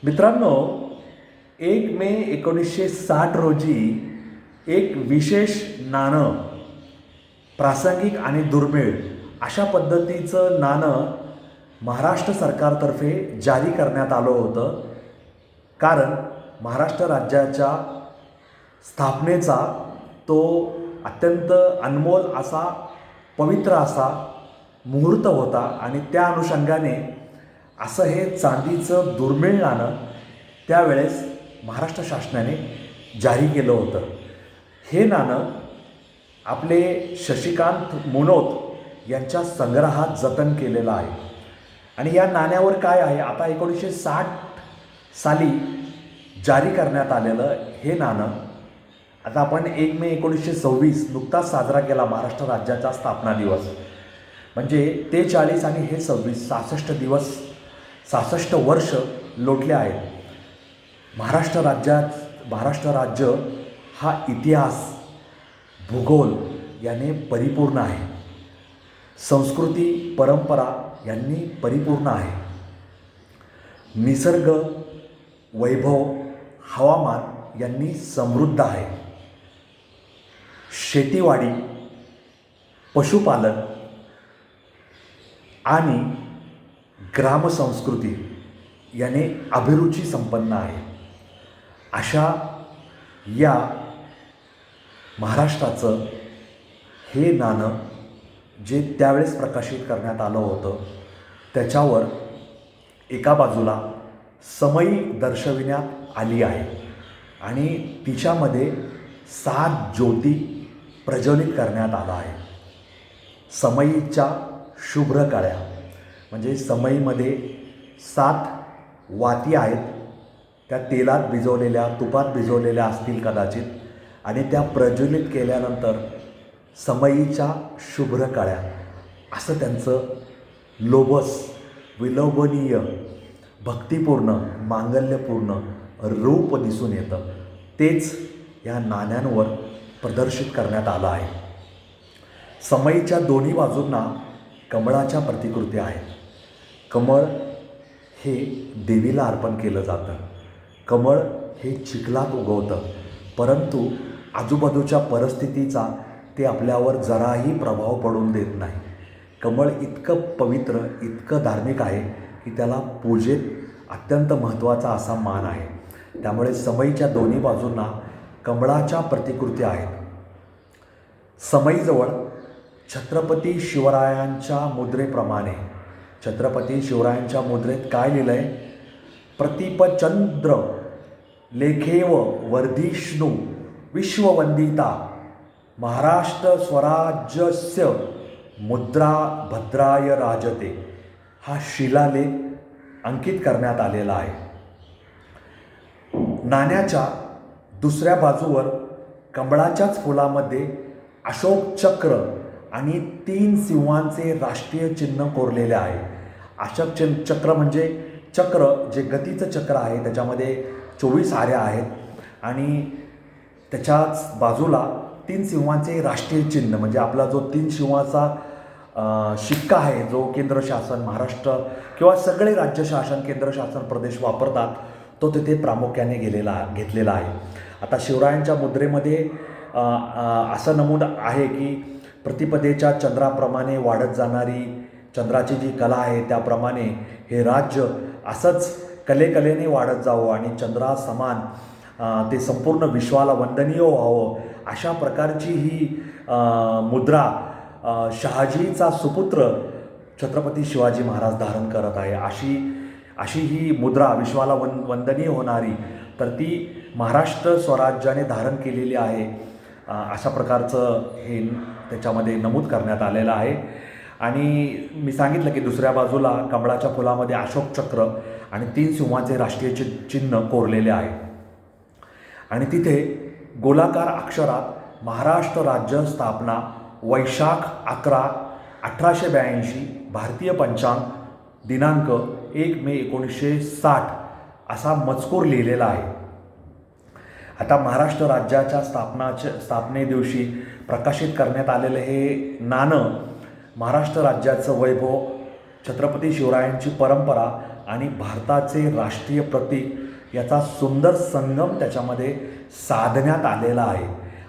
मित्रांनो, 1 मे 1960 रोजी एक विशेष नाणं, प्रासंगिक आणि दुर्मिळ अशा पद्धतीचं नाणं महाराष्ट्र सरकारतर्फे जारी करण्यात आलं होतं. कारण महाराष्ट्र राज्याच्या स्थापनेचा तो अत्यंत अनमोल असा, पवित्र असा मुहूर्त होता आणि त्या अनुषंगाने असं हे चांदीचं दुर्मिळ नाणं त्यावेळेस महाराष्ट्र शासनाने जारी केलं होतं. हे नाणं आपले शशिकांत मुनोत यांच्या संग्रहात जतन केलेलं आहे. आणि या नाण्यावर काय आहे, आता 1960 साली जारी करण्यात आलेलं हे नाणं, आता आपण 1 मे 1926 नुकताच साजरा केला महाराष्ट्र राज्याचा स्थापना दिवस. म्हणजे ते 40 आणि हे 26, 66 दिवस, 66 वर्ष लोटले आहेत. महाराष्ट्र राज्य हा इतिहास, भूगोल याने परिपूर्ण आहे. संस्कृती, परंपरा यांनी परिपूर्ण आहे. निसर्ग, वैभव, हवामान यांनी समृद्ध आहे. शेतीवाडी, पशुपालन आणि ग्रामसंस्कृती याने अभिरुची संपन्न आहे. अशा या महाराष्ट्राचं हे नाणं जे त्यावेळेस प्रकाशित करण्यात आलं होतं, त्याच्यावर एका बाजूला समई दर्शविण्यात आली आहे आणि तिच्यामध्ये 7 ज्योती प्रज्वलित करण्यात आला आहे. समईच्या शुभ्र कळ्या, म्हणजे समईमध्ये 7 वाती आहेत. त्या तेलात भिजवलेल्या, तुपात भिजवलेल्या असतील कदाचित, आणि त्या प्रज्वलित केल्यानंतर समईच्या शुभ्र कळ्या असं त्यांचं लोभस, विलोभनीय, भक्तिपूर्ण, मांगल्यपूर्ण रूप दिसून येतं. तेच या नाण्यांवर प्रदर्शित करण्यात आलं आहे. समईच्या दोन्ही बाजूंना कमळाच्या प्रतिकृती आहेत. कमळ हे देवीला अर्पण केलं जातं. कमळ हे चिखलात उगवतं, परंतु आजूबाजूच्या परिस्थितीचा ते आपल्यावर जराही प्रभाव पडून देत नाही. कमळ इतकं पवित्र, इतकं धार्मिक आहे की त्याला पूजेत अत्यंत महत्त्वाचा असा मान आहे. त्यामुळे समईच्या दोन्ही बाजूंना कमळाच्या प्रतिकृती आहेत. समईजवळ छत्रपती शिवरायांच्या मुद्रेप्रमाणे, छत्रपती शिवरायांच्या मुद्रेत काय लिहिलं आहे? प्रतिपचंद्र लेखेव वर्धिष्णू विश्ववंदिता महाराष्ट्र स्वराज्यस्य मुद्रा भद्राय राजते, हा शिलालेख अंकित करण्यात आलेला आहे. नाण्याच्या दुसऱ्या बाजूवर कमळाच्याच फुलामध्ये अशोक चक्र आणि 3 सिंहांचे राष्ट्रीय चिन्ह कोरलेले आहे. अशोक चक्र म्हणजे चक्र, जे गतीचं चक्र आहे, त्याच्यामध्ये 24 आऱ्या आहेत आणि त्याच्याच बाजूला 3 सिंहांचे राष्ट्रीय चिन्ह, म्हणजे आपला जो 3 सिंहाचा शिक्का आहे, जो केंद्र शासन, महाराष्ट्र किंवा सगळे राज्य शासन, केंद्र शासन प्रदेश वापरतात, तो तिथे प्रामुख्याने घेतलेला आहे. आता शिवरायांच्या मुद्रेमध्ये असं नमूद आहे की प्रतिपदेच्या चंद्राप्रमाणे वाढत जाणारी चंद्राची जी कला आहे, त्याप्रमाणे हे राज्य असंच कलेकलेने वाढत जावं आणि चंद्रासमान ते संपूर्ण विश्वाला वंदनीय व्हावं, अशा प्रकारची ही मुद्रा शहाजीचा सुपुत्र छत्रपती शिवाजी महाराज धारण करत आहे. अशी ही मुद्रा विश्वाला वंदनीय होणारी, तर ती महाराष्ट्र स्वराज्याने धारण केलेली आहे. अशा प्रकारचं हे त्याच्यामध्ये नमूद करण्यात आलेलं आहे. आणि मी सांगितलं की दुसऱ्या बाजूला कमळाच्या फुलामध्ये अशोक चक्र आणि 3 सिंहाचे राष्ट्रीय चिन्ह कोरलेले आहे. आणि तिथे गोलाकार अक्षरात महाराष्ट्र राज्य स्थापना वैशाख 11, 1882 भारतीय पंचांग दिनांक 1 मे 1960 असा मजकूर लिहिलेला आहे. आता महाराष्ट्र राज्याच्या स्थापने दिवशी प्रकाशित करण्यात आलेलं हे नाणं महाराष्ट्र राज्याचं वैभव, छत्रपती शिवरायांची परंपरा आणि भारताचे राष्ट्रीय प्रतीक याचा सुंदर संगम त्याच्यामध्ये साधण्यात आलेला आहे.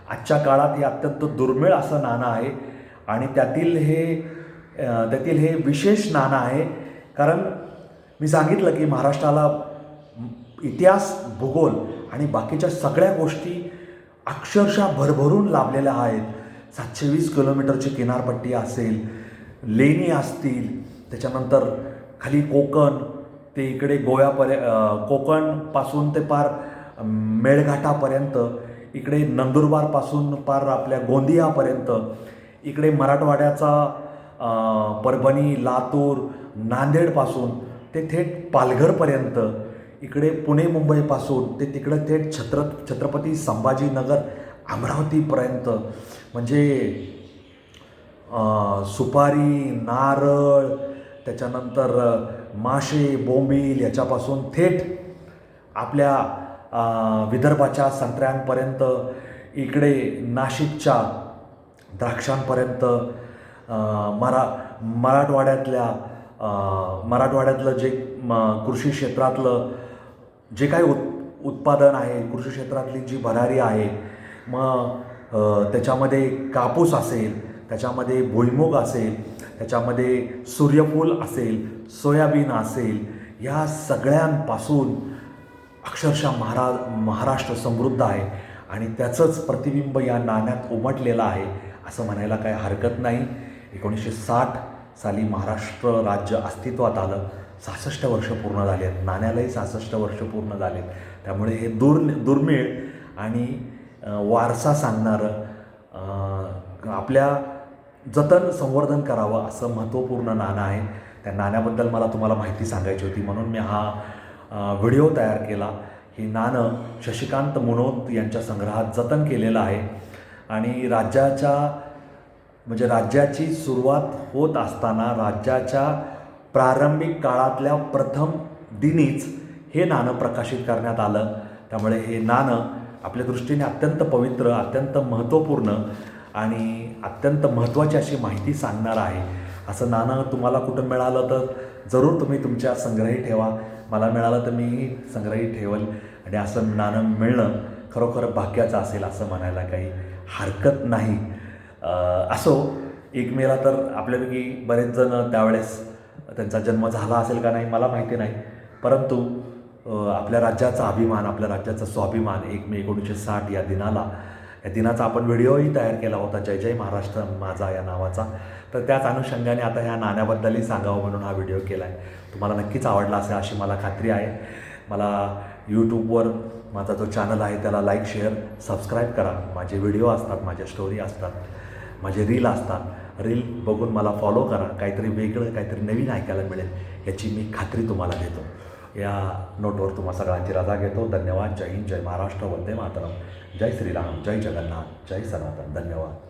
आजच्या काळात हे अत्यंत दुर्मिळ असं नाणं आहे आणि त्यातील हे विशेष नाणं आहे. कारण मी सांगितलं की महाराष्ट्राला इतिहास, भूगोल आणि बाकीच्या सगळ्या गोष्टी अक्षरशः भरभरून लाभलेल्या आहेत. 720 किलोमीटरची किनारपट्टी असेल, लेणी असतील, त्याच्यानंतर खाली कोकण ते इकडे कोकणपासून ते पार मेळघाटापर्यंत, इकडे नंदुरबारपासून पार आपल्या गोंदियापर्यंत, इकडे मराठवाड्याचा परभणी, लातूर, नांदेडपासून ते थेट पालघरपर्यंत, इकडे पुणे मुंबईपासून ते तिकडं थेट छत्रपती संभाजीनगर अमरावतीपर्यंत, म्हणजे सुपारी, नारळ, त्याच्यानंतर मासे, बोंबील याच्यापासून थेट आपल्या विदर्भाच्या संत्र्यांपर्यंत, इकडे नाशिकच्या द्राक्षांपर्यंत, मराठवाड्यातलं जे कृषी क्षेत्रातलं जे काही उत्पादन आहे, कृषी क्षेत्रातली जी भरारी आहे, मग त्याच्यामध्ये कापूस असेल, त्याच्यामध्ये भुईमूग असेल, त्याच्यामध्ये सूर्यफूल असेल, सोयाबीन असेल, या सगळ्यांपासून अक्षरशः महाराष्ट्र समृद्ध आहे आणि त्याचंच प्रतिबिंब या नाण्यात उमटलेलं आहे असं म्हणायला काही हरकत नाही. 1960 साली महाराष्ट्र राज्य अस्तित्वात आलं. 66 वर्ष पूर्ण झाले आहेत. नाण्यालाही 66 वर्ष पूर्ण झाले. त्यामुळे हे दुर्मिळ आणि वारसा सांगणारं, आपल्या जतन संवर्धन करावं असं महत्त्वपूर्ण नाणं आहे. त्या नाण्याबद्दल मला तुम्हाला माहिती सांगायची होती म्हणून मी हा व्हिडिओ तयार केला. हे नाणं शशिकांत मुनोत यांच्या संग्रहात जतन केलेलं आहे आणि राज्याची सुरुवात होत असताना राज्याच्या प्रारंभिक काळातल्या प्रथम दिनीच हे नाणं प्रकाशित करण्यात आलं. त्यामुळे हे नाणं आपल्या दृष्टीने अत्यंत पवित्र, अत्यंत महत्त्वपूर्ण आणि अत्यंत महत्त्वाची अशी माहिती सांगणार आहे. असं नाणं तुम्हाला कुठं मिळालं तर जरूर तुम्ही तुमच्या संग्रही ठेवा. मला मिळालं तर मीही संग्रही ठेवल आणि असं नाणं मिळणं खरोखर भाग्याचं असेल असं म्हणायला काही हरकत नाही. असो, 1 मेला तर आपल्यापैकी बरेच जण त्यावेळेस त्यांचा जन्म झाला असेल का नाही मला माहिती नाही, परंतु आपल्या राज्याचा अभिमान, आपल्या राज्याचा स्वाभिमान 1 मे 1960 या दिनाचा आपण व्हिडिओही तयार केला होता, जय जय महाराष्ट्र माझा या नावाचा. तर त्याच अनुषंगाने आता ह्या नाण्याबद्दलही सांगावं म्हणून हा व्हिडिओ केला आहे. तुम्हाला नक्कीच आवडला असेल अशी मला खात्री आहे. मला यूट्यूबवर माझा जो चॅनल आहे त्याला लाईक, शेअर, सबस्क्राईब करा. माझे व्हिडिओ असतात, माझ्या स्टोरी असतात, माझे रील असतात. रील बघून मला फॉलो करा. काहीतरी वेगळं, काहीतरी नवीन ऐकायला मिळेल याची मी खात्री तुम्हाला देतो. या नोटवर तुम्हा सगळ्यांची रजा घेतो. धन्यवाद. जय हिंद, जय महाराष्ट्र, वंदे मातरम, जय श्रीराम, जय जगन्नाथ, जय सनातन. धन्यवाद.